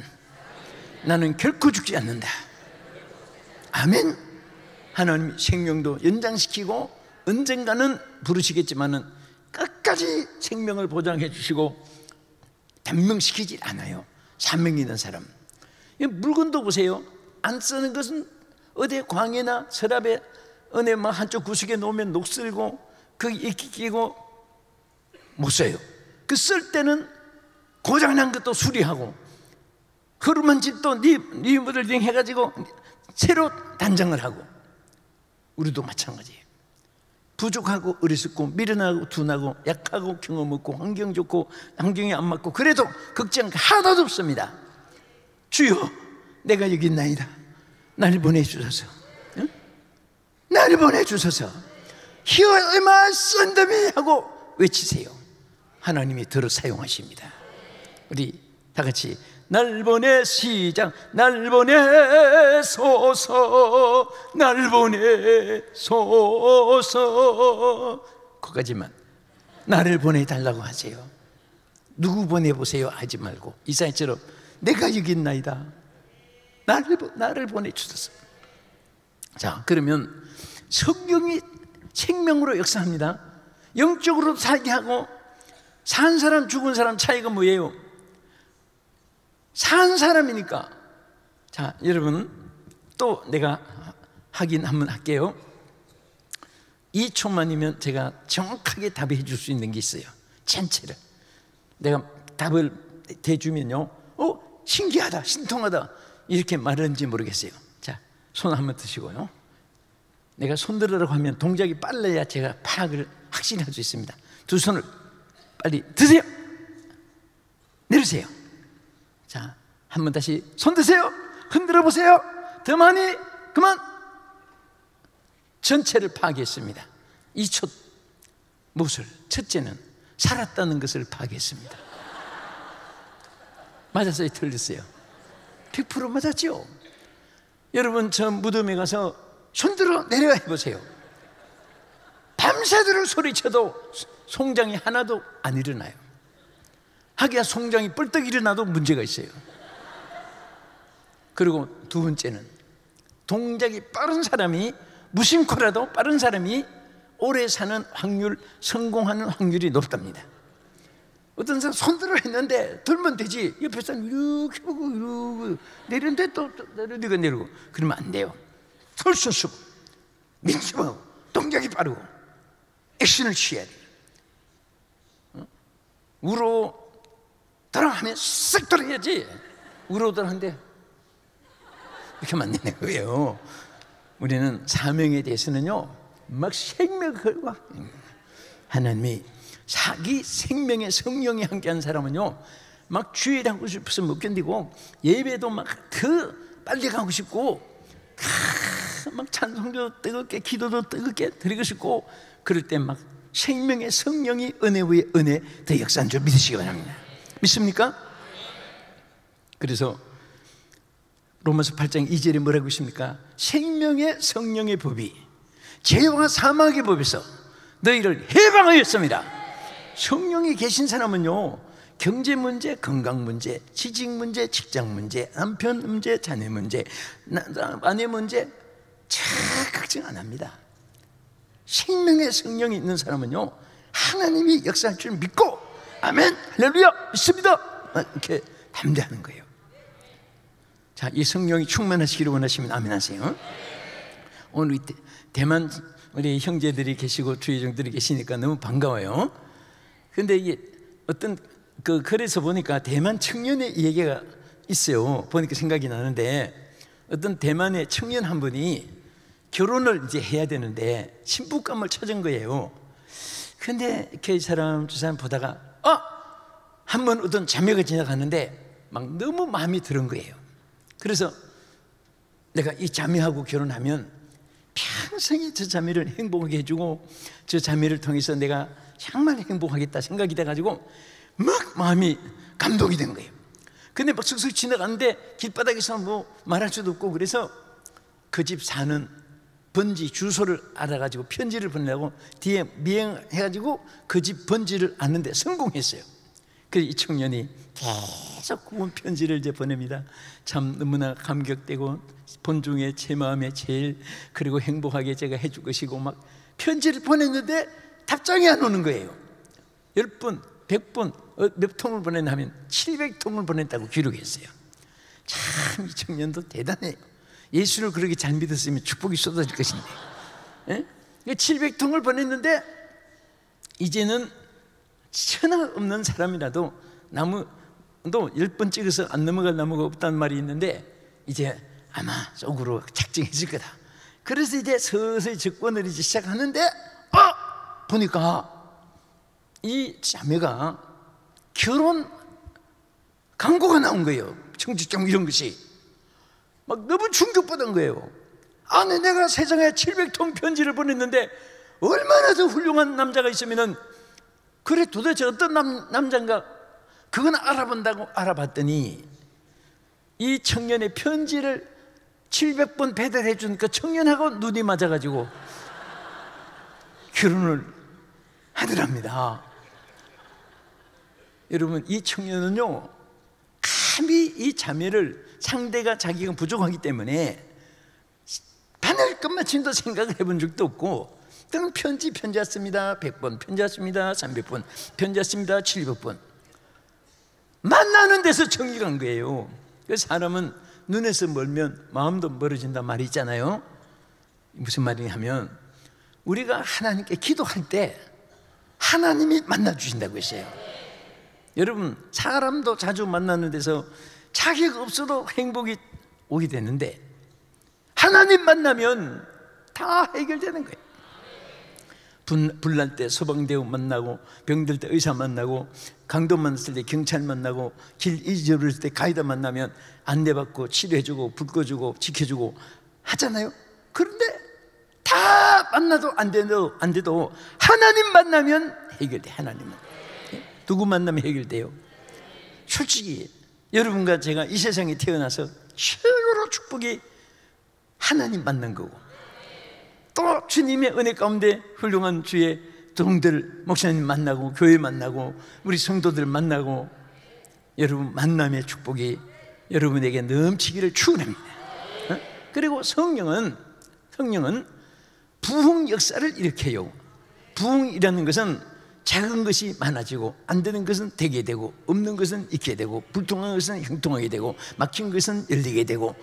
나는 결코 죽지 않는다. 아멘. 하나님 생명도 연장시키고 언젠가는 부르시겠지만은 끝까지 생명을 보장해 주시고 단명시키지 않아요. 사명이 있는 사람. 물건도 보세요. 안 쓰는 것은 어디 광해나 서랍에 어느 한쪽 구석에 놓으면 녹슬고 거기 이끼 끼고 못 써요. 그 쓸 때는 고장난 것도 수리하고 흐름한 집도 리모델링 해가지고 새로 단장을 하고, 우리도 마찬가지예요. 부족하고 어리석고 미련하고 둔하고 약하고 경험 없고 환경 좋고 환경이 안 맞고 그래도 걱정 하나도 없습니다. 주여, 내가 여기 있나이다. 나를 보내주소서. 응? 나를 보내주소서. Here am I, send me 하고 외치세요. 하나님이 들어 사용하십니다. 우리 다 같이 날 보내시장 날 보내소서 날 보내소서 거기까지만 나를 보내달라고 하세요. 누구 보내보세요 하지 말고 이사야처럼 내가 여기 있나이다 나를 보내주소서. 자, 그러면 성경이 생명으로 역사합니다. 영적으로 살게 하고 산 사람 죽은 사람 차이가 뭐예요? 산 사람이니까. 자, 여러분 또 내가 확인 한번 할게요. 2초만이면 제가 정확하게 답해 줄 수 있는 게 있어요. 전체를 내가 답을 대주면요 신기하다 신통하다 이렇게 말하는지 모르겠어요. 자, 손 한번 드시고요. 내가 손 들으라고 하면 동작이 빨라야 제가 파악을 확신할 수 있습니다. 두 손을 빨리 드세요. 내리세요. 자, 한번 다시 손 드세요. 흔들어 보세요. 더 많이. 그만. 전체를 파악했습니다. 2초 무엇을? 첫째는 살았다는 것을 파악했습니다. 맞았어요? 틀렸어요? 100% 맞았죠? 여러분 저 무덤에 가서 손들어 내려가 해보세요. 밤새도록 소리쳐도 송장이 하나도 안 일어나요. 하기야 송장이 뻘떡 일어나도 문제가 있어요. 그리고 두 번째는 동작이 빠른 사람이 무심코라도 빠른 사람이 오래 사는 확률, 성공하는 확률이 높답니다. 어떤 사람 손들어 했는데 들면 되지 옆에 사람 이렇게 보고 이러고 내리는데 또 내리고 그러면 안 돼요. 설수수고 민첩하고 동작이 빠르고 액션을 취해야 돼요. 우로 돌아가면 쓱 돌아야지. 우로 돌아가는데 이렇게 하면 안 되는 거예요. 우리는 사명에 대해서는요 막 생명을 걸고 하나님이 자기 생명의 성령이 함께한 사람은요 막 주일에 하고 싶어서 못 견디고 예배도 막 더 빨리 가고 싶고 막 찬송도 뜨겁게 기도도 뜨겁게 드리고 싶고 그럴 때 막 생명의 성령이 은혜 위에 은혜 더 역사한 줄 믿으시기 바랍니다. 믿습니까? 그래서 로마서 8장 2절에 뭐라고 있습니까? 생명의 성령의 법이 죄와 사망의 법에서 너희를 해방하였습니다. 성령이 계신 사람은요 경제 문제, 건강 문제, 취직 문제, 직장 문제, 남편 문제, 자녀 문제, 아내 문제 걱정 안 합니다. 생명의 성령이 있는 사람은요 하나님이 역사할 줄 믿고 아멘 할렐루야 믿습니다 이렇게 담대하는 거예요. 자, 이 성령이 충만하시기를 원하시면 아멘 하세요. 오늘 대만 우리 형제들이 계시고 주의종들이 계시니까 너무 반가워요. 근데 이게 어떤 그래서 보니까 대만 청년의 얘기가 있어요. 보니까 생각이 나는데 어떤 대만의 청년 한 분이 결혼을 이제 해야 되는데 신부감을 찾은 거예요. 근데 그 사람 두 사람 보다가 한 번 어떤 자매가 지나가는데 막 너무 마음이 드는 거예요. 그래서 내가 이 자매하고 결혼하면 평생에 저 자매를 행복하게 해주고 저 자매를 통해서 내가 정말 행복하겠다 생각이 돼가지고 막 마음이 감동이 된 거예요. 근데 막 슥슥 지나가는데 길바닥에서 뭐 말할 수도 없고 그래서 그 집 사는 번지 주소를 알아가지고 편지를 보내려고 뒤에 미행해가지고 그 집 번지를 아는데 성공했어요. 그래서 이 청년이 계속 구운 편지를 이제 보냅니다. 참 너무나 감격되고 본중에 제 마음에 제일 그리고 행복하게 제가 해줄 것이고 막 편지를 보냈는데 답장이 안 오는 거예요. 10번, 100번 몇 통을 보냈나 하면 700통을 보냈다고 기록했어요. 참 이 청년도 대단해요. 예수를 그렇게 잘 믿었으면 축복이 쏟아질 것인데 700통을 보냈는데 이제는 천하 없는 사람이라도 나무도 10번 찍어서 안 넘어갈 나무가 없다는 말이 있는데 이제 아마 속으로 작정했을 거다. 그래서 이제 서서히 접근을 이제 시작하는데 보니까 이 자매가 결혼 광고가 나온 거예요. 청첩장 이런 것이 막 너무 충격받은 거예요. 아니 내가 세상에 700통 편지를 보냈는데 얼마나 더 훌륭한 남자가 있으면은 그래 도대체 어떤 남자인가 그건 알아본다고 알아봤더니 이 청년의 편지를 700번 배달해 준 그 청년하고 눈이 맞아가지고 결혼을 하더랍니다. 여러분, 이 청년은요, 감히 이 자매를 상대가 자기가 부족하기 때문에 바늘 끝마침도 생각을 해본 적도 없고, 또는 편지 왔습니다 100번, 편지 왔습니다 300번, 편지 왔습니다 700번. 만나는 데서 정이 간 거예요. 그 사람은 눈에서 멀면 마음도 멀어진다 말이 있잖아요. 무슨 말이냐 하면, 우리가 하나님께 기도할 때 하나님이 만나주신다고 했어요. 여러분, 사람도 자주 만나는 데서 자기가 없어도 행복이 오게 되는데, 하나님 만나면 다 해결되는 거예요. 불날 때 소방대원 만나고, 병들 때 의사 만나고, 강도 만났을 때 경찰 만나고, 길 잊어버릴 때 가이드 만나면 안내받고 치료해주고 불 꺼주고 지켜주고 하잖아요. 그런데 다 만나도 안 돼도 하나님 만나면 해결돼. 하나님은 누구 만나면 해결돼요? 솔직히 여러분과 제가 이 세상에 태어나서 최고로 축복이 하나님 만난 거고, 또 주님의 은혜 가운데 훌륭한 주의 동들 목사님 만나고, 교회 만나고, 우리 성도들 만나고, 여러분 만남의 축복이 여러분에게 넘치기를 축원합니다. 그리고 성령은 부흥 역사를 일으켜요. 부흥이라는 것은 작은 것이 많아지고, 안 되는 것은 되게 되고, 없는 것은 있게 되고, 불통한 것은 형통하게 되고, 막힌 것은 열리게 되고,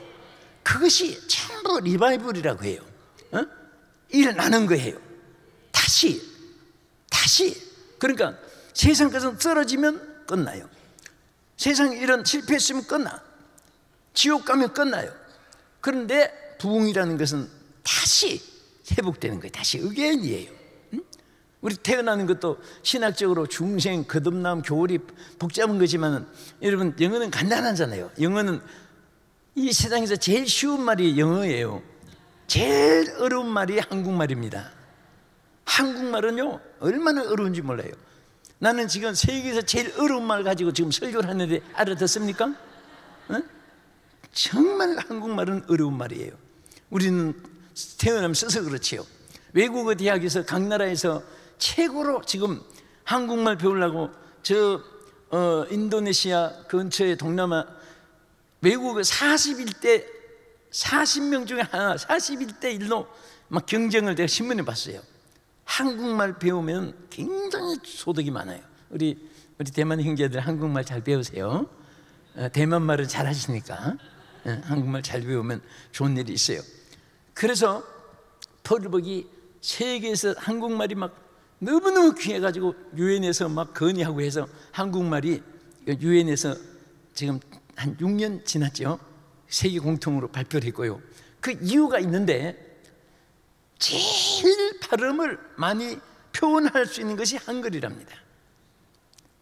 그것이 전부 리바이벌이라고 해요. 일어나는 거예요. 다시. 그러니까 세상 것은 떨어지면 끝나요. 세상 일은 실패했으면 끝나. 지옥 가면 끝나요. 그런데 부흥이라는 것은 다시 회복되는 거예요. 다시 again이에요. 우리 태어나는 것도 신학적으로 중생, 거듭남, 교리 복잡한 거지만, 여러분 영어는 간단하잖아요. 영어는 이 세상에서 제일 쉬운 말이 영어예요. 제일 어려운 말이 한국말입니다. 한국말은요, 얼마나 어려운지 몰라요. 나는 지금 세계에서 제일 어려운 말 가지고 지금 설교를 하는데 알아듣습니까? 정말 한국말은 어려운 말이에요. 우리는 태어나면 써서 그렇지요. 외국어 대학에서 각 나라에서 최고로 지금 한국말 배우려고 인도네시아 근처에 동남아 외국어 40명 중에 하나, 41대 1로 막 경쟁을 내가 신문에 봤어요. 한국말 배우면 굉장히 소득이 많아요. 우리 대만 형제들 한국말 잘 배우세요. 대만 말은 잘 하시니까 한국말 잘 배우면 좋은 일이 있어요. 그래서 펄벅이 세계에서 한국말이 막 너무너무 귀해가지고 유엔에서 막 건의하고 해서 한국말이 유엔에서 지금 한 6년 지났죠. 세계 공통으로 발표를 했고요. 그 이유가 있는데, 제일 발음을 많이 표현할 수 있는 것이 한글이랍니다.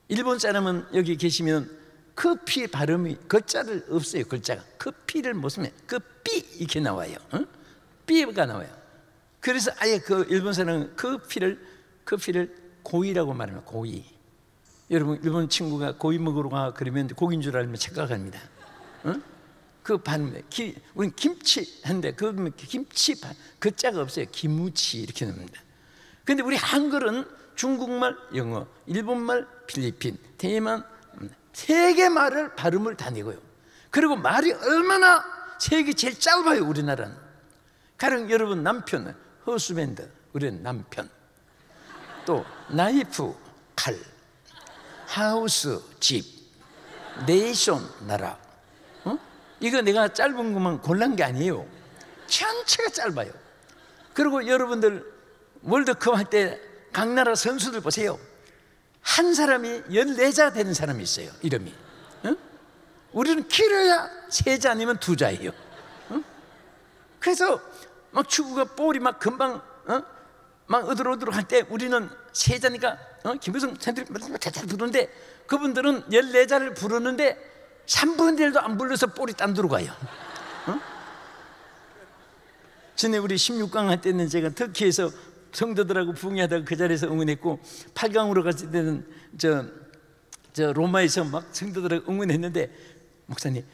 일본 사람은 여기 계시면 커피 발음이 글자를 없어요. 글자가 커피를 못 쓰면 커피 이렇게 나와요. 삐가 나와요. 그래서 아예 그 일본 사람은 커피를 고이라고 말합니다. 고이. 여러분 일본 친구가 고이 먹으러 가 그러면 고기인 줄 알면 착각합니다. 그 반, 우린 김치 한데 그 김치 그 자가 없어요. 기무치 이렇게 납니다. 그런데 우리 한글은 중국말, 영어, 일본말, 필리핀, 대만 세계 말을 발음을 다니고요. 그리고 말이 얼마나 세계 제일 짧아요. 우리나라는. 가령 여러분 남편 허스밴드, 우리는 남편. 또 나이프 칼, 하우스 집, 네이션 나라. 이거 내가 짧은 것만 골란 게 아니에요. 전체가 짧아요. 그리고 여러분들 월드컵 할 때 각 나라 선수들 보세요. 한 사람이 14자 되는 사람이 있어요. 이름이. 우리는 길어야 3자 아니면 2자예요. 그래서 막 축구가 볼이 막 금방 막 어드러어드러 할 때 우리는 3자니까 김효성 선수들이 대잘 부르는데, 그분들은 14자를 부르는데 3분의 1도 안 불러서 볼이 딴 데로 가요. 전에 우리 16강 할 때는 제가 터키에서 성도들하고 부흥하다가 그 자리에서 응원했고, 8강으로 갔을 때는 저 로마에서 막 성도들하고 응원했는데, 목사님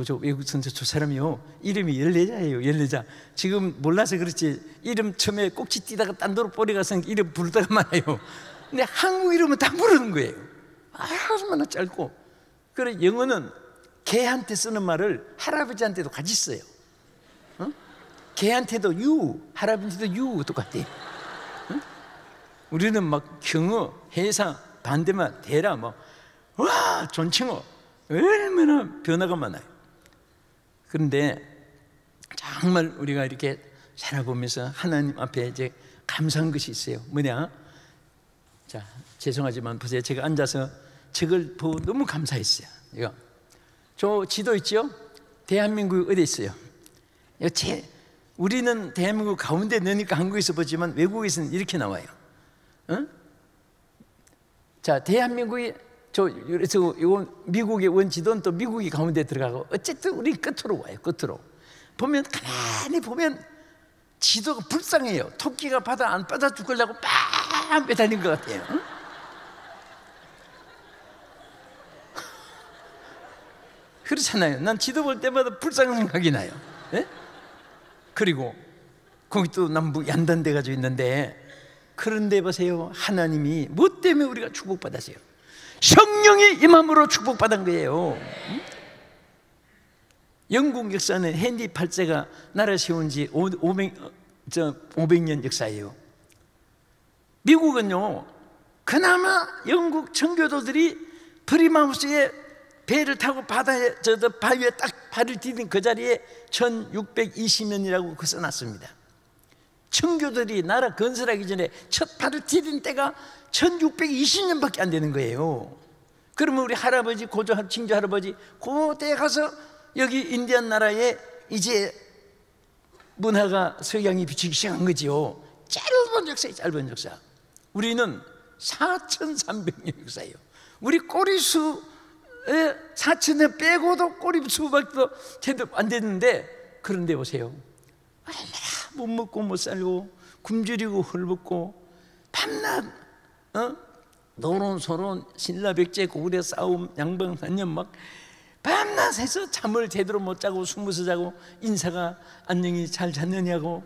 저 외국 선수 저 사람이요 이름이 14자예요 14자. 지금 몰라서 그렇지 이름 처음에 꼭지 뛰다가 딴 데로 뿌리 가서 이름 부르다가 말아요. 근데 한국 이름은 다 부르는 거예요. 얼마나 짧고. 그래 영어는 개한테 쓰는 말을 할아버지한테도 같이 써요. 어? 개한테도 you, 할아버지도 you 똑같대. 어? 우리는 막 경어, 해사, 반대말, 대라 뭐 와, 존칭어 얼마나 변화가 많아요. 그런데 정말 우리가 이렇게 살아보면서 하나님 앞에 이제 감사한 것이 있어요. 뭐냐? 자, 죄송하지만 보세요. 제가 앉아서 저걸 보고 너무 감사했어요. 이거 저 지도 있죠? 대한민국 어디 있어요? 우리는 대한민국 가운데 넣으니까 한국에서 보지만 외국에서는 이렇게 나와요. 어? 자, 대한민국이 그래서 이건 미국의 원지도는 또 미국이 가운데 들어가고 어쨌든 우리 끝으로 와요. 끝으로 보면 가만히 보면 지도가 불쌍해요. 토끼가 바다 안 빠져 죽으려고 빡 매달린 것 같아요. 응? 그렇잖아요. 난 지도 볼 때마다 불쌍한 생각이 나요. 네? 그리고 거기 또 남부 얀단 데가 좀 있는데 그런데 보세요. 하나님이 뭐 때문에 우리가 축복받았어요? 성령이 임함으로 축복받은 거예요. 응? 영국 역사는 헨리 8세가 나라 세운 지 500년 역사예요. 미국은요 그나마 영국 청교도들이 프리마우스에 배를 타고 바다에 바위에 딱 발을 디딘 그 자리에 1620년이라고 그 써놨습니다. 청교도들이 나라 건설하기 전에 첫 발을 디딘 때가 1620년밖에 안 되는 거예요. 그러면 우리 할아버지, 고조, 친조 할아버지 그때 가서 여기 인디안 나라에 이제 문화가 석양이 비치기 시작한 거지요. 짧은 역사예요. 짧은 역사. 우리는 4300년 역사예요. 우리 꼬리수 4,000년 빼고도 꼬리수밖에 제대로 안 됐는데 그런데 보세요. 얼마나 못 먹고 못 살고 굶주리고 헐벗고 밤낮 노론소론 신라백제 고구려 싸움 양방산년 막 밤낮 해서 잠을 제대로 못 자고 숨어서 자고 인사가 안녕히 잘 잤느냐고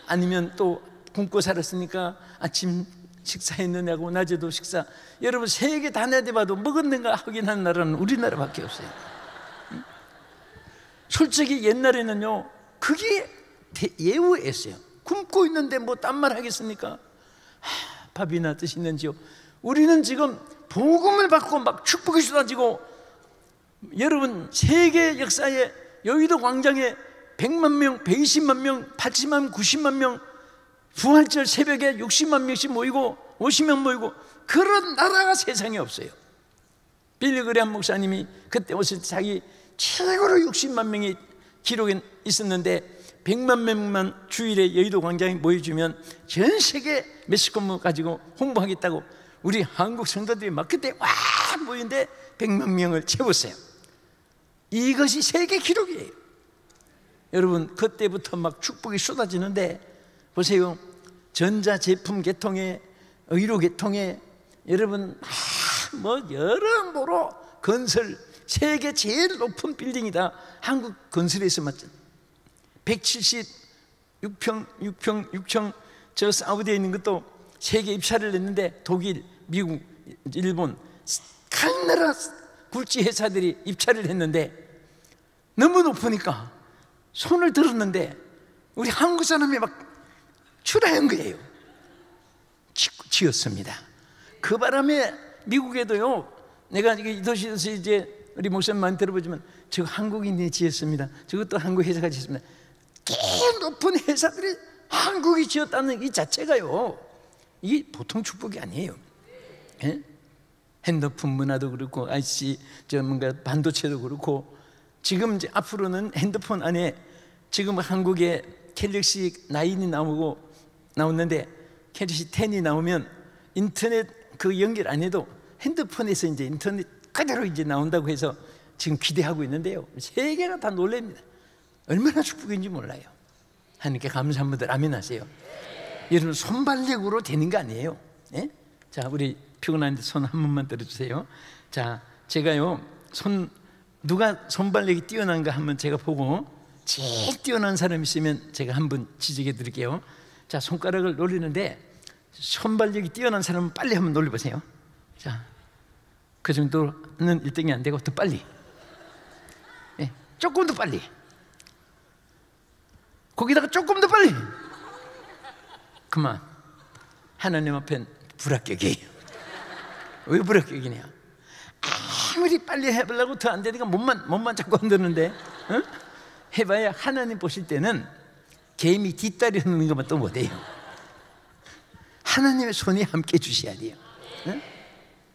아니면 또 굶고 살았으니까 아침 식사했느냐고 낮에도 식사. 여러분 세계 다 내대봐도 먹었는가 확인하는 나라는 우리나라밖에 없어요. 솔직히 옛날에는요 그게 예우였어요. 굶고 있는데 뭐 딴 말 하겠습니까? 밥이나 드시는지요? 우리는 지금 복음을 받고 막 축복이 쏟아지고 여러분 세계 역사에 여의도 광장에 100만 명, 120만 명, 80만 명, 90만 명 부활절 새벽에 60만 명씩 모이고 50명 모이고 그런 나라가 세상에 없어요. 빌리 그레이엄 목사님이 그때 오실 때 자기 최고로 60만 명이 기록에 있었는데 100만 명만 주일에 여의도 광장에 모여주면 전 세계 메시코무 가지고 홍보하겠다고 우리 한국 성도들이 막 그때 와 모이는데 100만 명을 채웠어요. 이것이 세계 기록이에요. 여러분 그때부터 막 축복이 쏟아지는데 보세요. 전자제품 개통에 의료 개통에 여러분 뭐 여러모로 건설 세계 제일 높은 빌딩이다. 한국 건설에서 맞죠. 176평 저 사우디에 있는 것도 세계 입찰을 냈는데 독일, 미국, 일본 각 나라 굴지 회사들이 입찰을 했는데 너무 높으니까 손을 들었는데 우리 한국 사람이 막 출하한 거예요. 지었습니다. 그 바람에 미국에도요 내가 이 도시에서 이제 우리 목사님 들어보지만 저 한국인이 지었습니다. 저것도 한국 회사가 지었습니다. 꽤 높은 회사들이 한국이 지었다는 이 자체가요 이게 보통 축복이 아니에요. 예? 핸드폰 문화도 그렇고 IC 뭔가 반도체도 그렇고 지금 이제 앞으로는 핸드폰 안에 지금 한국에 갤럭시 9이 나오는데 갤럭시 10이 나오면 인터넷 그 연결 안 해도 핸드폰에서 이제 인터넷 그대로 이제 나온다고 해서 지금 기대하고 있는데요. 세계가 다 놀랍니다. 얼마나 축복인지 몰라요. 하나님께 감사한 분들 아멘 하세요. 여러분 손발력으로 되는 거 아니에요. 예? 자 우리 피곤한데 손 한 번만 들어주세요. 자 제가요 손 누가 손발력이 뛰어난가 한번 제가 보고, 제일 뛰어난 사람이 있으면 제가 한번 지적해 드릴게요. 자, 손가락을 놀리는데 손발력이 뛰어난 사람은 빨리 한번 놀려보세요. 자, 그 정도는 1등이 안 되고 더 빨리, 네, 조금 더 빨리, 거기다가 조금 더 빨리. 그만. 하나님 앞엔 불합격이에요. 왜 불합격이냐? 아무리 빨리 해보려고 더 안 되니까 몸만 자꾸 흔드는데, 어? 해봐야 하나님 보실 때는 개미 뒷다리 흔드는 것만 또 못해요. 하나님의 손이 함께 주셔야 돼요. 어?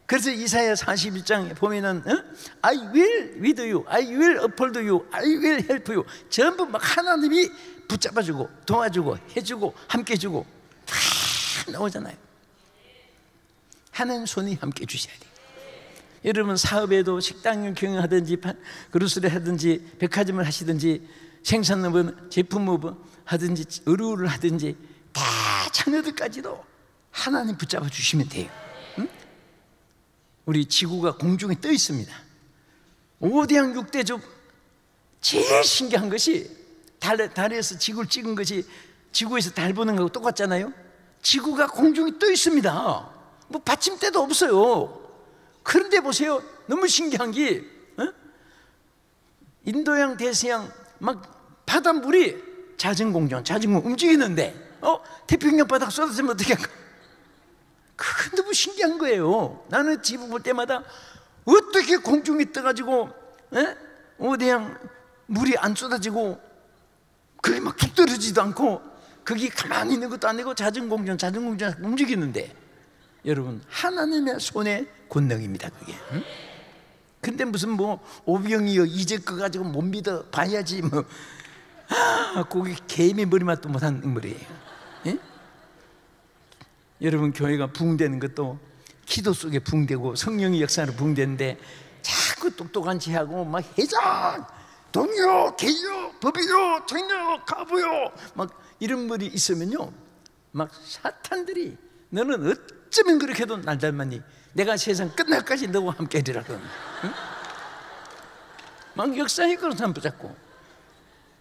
그래서 이사야 41장에 보면은 I will with you, I will uphold you, I will help you. 전부 막 하나님이 붙잡아주고 도와주고 해주고 함께 주고 다 나오잖아요. 하나님 손이 함께 주셔야 돼요. 여러분 사업에도 식당을 경영하든지 그루스를 하든지 백화점을 하시든지 생산업은 제품업을 하든지 의료를 하든지 다 자녀들까지도 하나님 붙잡아 주시면 돼요. 응? 우리 지구가 공중에 떠 있습니다. 5대양 6대족 제일 신기한 것이 달에서 지구를 찍은 것이 지구에서 달 보는 거하고 똑같잖아요. 지구가 공중에 떠 있습니다. 뭐 받침대도 없어요. 그런데 보세요, 너무 신기한 게 인도양 대서양 막 바닷물이 자전공전 움직이는데 태평양 바닥 쏟아지면 어떻게 할까? 그건 너무 신기한 거예요. 나는 지구 볼 때마다 어떻게 공중에 떠가지고 5대양 물이 안 쏟아지고 그게 막 툭 떨어지지도 않고 거기 가만히 있는 것도 아니고 자전공전 움직이는데, 여러분 하나님의 손의 권능입니다 그게. 응? 근데 무슨 뭐 오병이어 이제 거 가지고 못 믿어 봐야지 뭐. 거기 개미 머리맛도 못한 인물이에요. 예? 여러분 교회가 부흥되는 것도 기도 속에 부흥되고 성령의 역사로 부흥되는데 자꾸 똑똑한 체하고 막 회장, 동요, 개요, 법이요, 정요, 가부요 막 이런 말이 있으면요, 막 사탄들이 너는 어쩌면 그렇게 해도 날 닮았니? 내가 세상 끝날까지 너와 함께 하리라. 응? 막 역사에 그런 사람 붙잡고,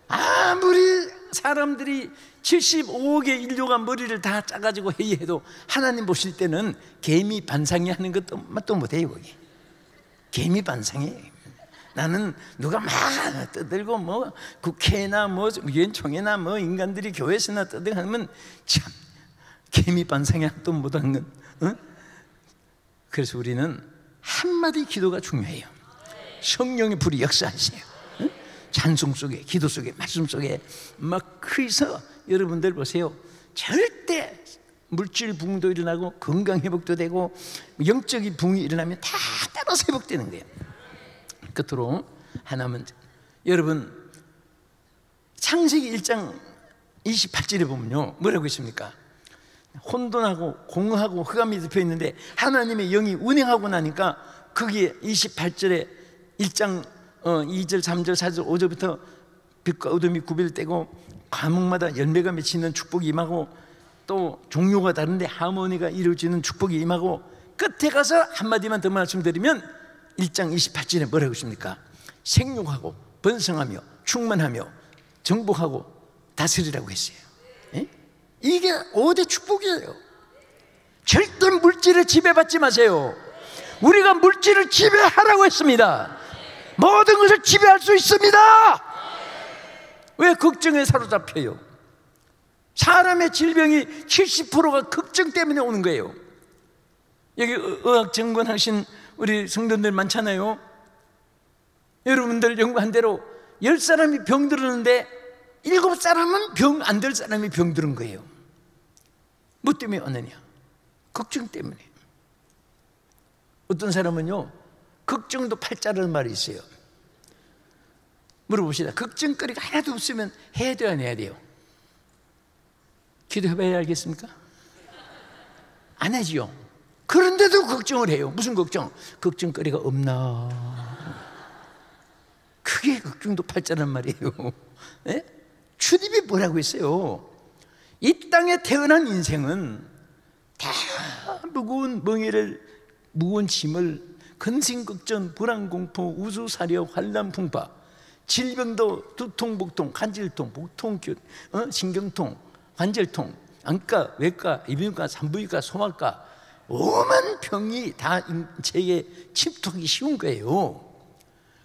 아무리 사람들이 75억의 인류가 머리를 다 짜가지고 회의해도 하나님 보실 때는 개미 반상회 하는 것도 맛도 못해요. 거기 개미 반상회. 나는 누가 막 떠들고 뭐 국회나 뭐 유엔총회나 뭐 인간들이 교회에서나 떠들고 하면 참 개미 반상회 또 못한 건. 그래서 우리는 한마디 기도가 중요해요. 성령의 불이 역사하세요. 찬송 속에, 기도 속에, 말씀 속에 막 그래서 여러분들 보세요, 절대 물질 부흥도 일어나고 건강 회복도 되고 영적인 부흥이 일어나면 다 따라서 회복되는 거예요. 끝으로 하나만, 여러분 창세기 1장 28절에 보면요 뭐라고 있습니까? 혼돈하고 공허하고 흑암이 덮여 있는데 하나님의 영이 운행하고 나니까 거기에 28절에 1장 2절, 3절, 4절, 5절부터 빛과 어둠이 구별되고 과목마다 열매가 맺히는 축복이 임하고 또 종류가 다른데 하모니가 이루어지는 축복이 임하고 끝에 가서 한마디만 더 말씀드리면 1장 28절에 뭐라고 있습니까? 생육하고 번성하며 충만하며 정복하고 다스리라고 했어요. 예? 이게 5대 축복이에요. 절대 물질에 지배받지 마세요. 우리가 물질을 지배하라고 했습니다. 모든 것을 지배할 수 있습니다. 왜 걱정에 사로잡혀요? 사람의 질병이 70%가 걱정 때문에 오는 거예요. 여기 의학 전공하신 우리 성도들 많잖아요. 여러분들 연구한 대로 10사람이 병들었는데 7사람은 병 안 들 사람이 병들은 거예요. 뭐 때문에 왔느냐? 걱정 때문에. 어떤 사람은요 걱정도 팔자라는 말이 있어요. 물어봅시다. 걱정거리가 하나도 없으면 해야 돼요, 안 해야 돼요? 기도해봐야 알겠습니까? 안 하지요. 그런데도 걱정을 해요. 무슨 걱정? 걱정거리가 없나? 그게 걱정도 팔자란 말이에요. 네? 주님이 뭐라고 했어요? 이 땅에 태어난 인생은 다 무거운 멍에를, 무거운 짐을 근심걱전, 불안공포, 우주사려, 환란풍파, 질병도 두통, 복통, 간질통, 복통, 신경통, 관절통, 안과, 외과, 이비인후과, 산부인과, 소아과, 오만 병이 다 인체에 침투하기 쉬운 거예요.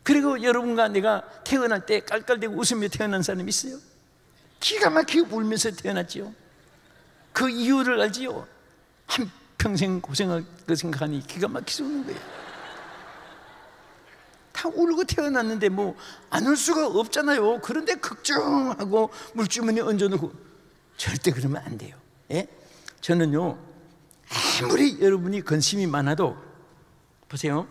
그리고 여러분과 내가 태어날 때 깔깔대고 웃으며 태어난 사람 있어요? 기가 막히게 울면서 태어났지요. 그 이유를 알지요. 한평생 고생할 거 생각하니 기가 막히게 우는 거예요. 다 울고 태어났는데 뭐 안 울 수가 없잖아요. 그런데 걱정하고 물주머니에 얹어놓고 절대 그러면 안 돼요. 예? 저는요, 아무리 여러분이 근심이 많아도 보세요.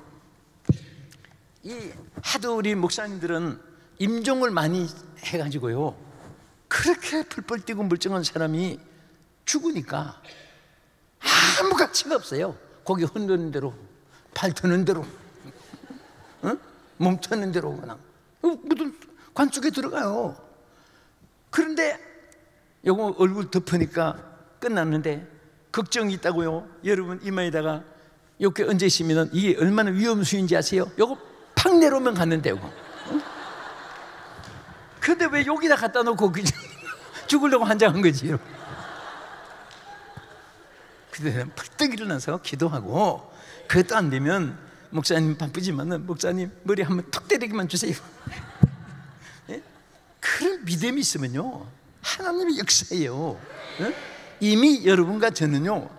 이 하도 우리 목사님들은 임종을 많이 해가지고요, 그렇게 펄펄 뛰고 멀쩡한 사람이 죽으니까 아무 가치가 없어요. 거기 흔드는 대로, 발 트는 대로, 몸 트는 대로 그냥 무슨 관 속에 들어가요. 그런데 요거 얼굴 덮으니까 끝났는데 걱정이 있다고요. 여러분 이마에다가 이렇게 얹으시면 이게 얼마나 위험수인지 아세요? 요거 팍 내려오면 갔는데 요거. 근데 왜 여기다 갖다 놓고 죽으려고 환장한 거지? 그때 벌떡 일어나서 기도하고, 그것도 안 되면 목사님 바쁘지만은 목사님 머리 한번 턱 때리기만 주세요. 예? 그런 믿음이 있으면요, 하나님의 역사예요. 예? 이미 여러분과 저는요,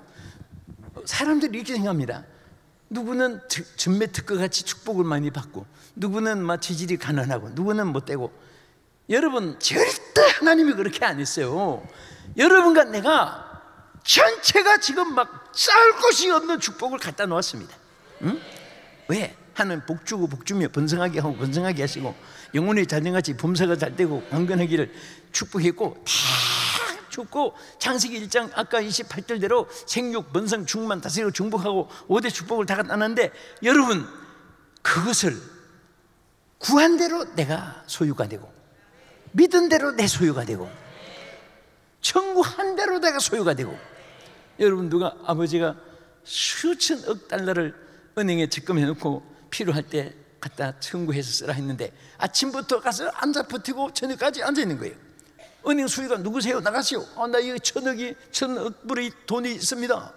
사람들이 이렇게 생각합니다. 누구는 전매 특허같이 축복을 많이 받고, 누구는 막 지질이 가난하고, 누구는 못되고. 여러분 절대 하나님이 그렇게 안 했어요. 여러분과 내가 전체가 지금 막 쌓을 곳이 없는 축복을 갖다 놓았습니다. 응? 왜? 하나님 복 주고 복 주며 번성하게 하고 번성하게 하시고, 영혼의 자녀같이 범사가 잘 되고 강건하기를 축복했고, 다 죽고, 창세기 1장 아까 28절대로 생육, 번성, 충만, 다스리고 중복하고 5대 축복을 다 갖다 놨는데, 여러분 그것을 구한 대로 내가 소유가 되고, 믿은 대로 내 소유가 되고, 청구한 대로 내가 소유가 되고. 여러분 누가 아버지가 수천억 달러를 은행에 적금해 놓고 필요할 때 갖다 청구해서 쓰라 했는데, 아침부터 가서 앉아 버티고 저녁까지 앉아 있는 거예요. 은행 수익가 누구세요? 나가시오. 나 여기 천억 불의 돈이 있습니다.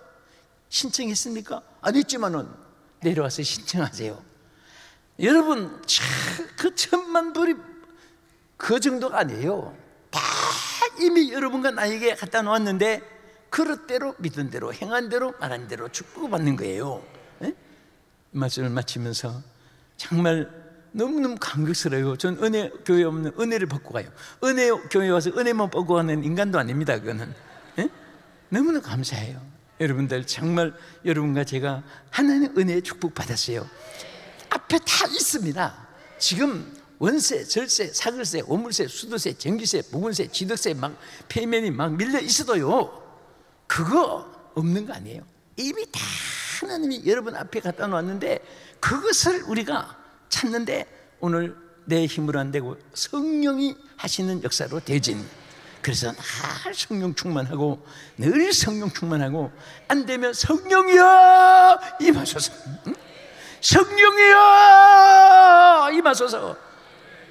신청했습니까? 안 했지만은 내려와서 신청하세요. 여러분 그 1,000만 불이 그 정도가 아니에요. 다 이미 여러분과 나에게 갖다 놓았는데, 그릇 대로 믿은 대로 행한 대로 말한 대로 축복을 받는 거예요. 예? 말씀을 마치면서 정말 너무너무 감격스러워요. 전 은혜 교회 없는 은혜를 받고 가요. 은혜 교회 와서 은혜만 받고 가는 인간도 아닙니다. 그거는. 예? 너무나 감사해요. 여러분들 정말 여러분과 제가 하나님의 은혜의 축복 받았어요. 앞에 다 있습니다. 지금 원세, 절세, 사글세, 오물세, 수도세, 전기세, 보건세, 취득세 막 페이맨이 막 밀려 있어도요, 그거 없는 거 아니에요. 이미 다 하나님이 여러분 앞에 갖다 놓았는데, 그것을 우리가 찾는데 오늘 내 힘으로 안 되고 성령이 하시는 역사로 되진. 그래서 늘 성령 충만하고, 늘 성령 충만하고, 안 되면 성령이여 임하소서, 성령이여 임하소서.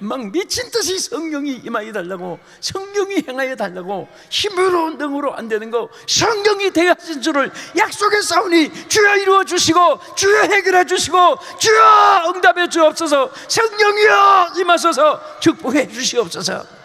막 미친 듯이 성령이 임하여 달라고, 성령이 행하여 달라고. 힘으로 능으로 안 되는 거 성령이 대하신 줄을 약속했사오니 주여 이루어 주시고, 주여 해결해 주시고, 주여 응답해 주옵소서. 성령이여 임하소서. 축복해 주시옵소서.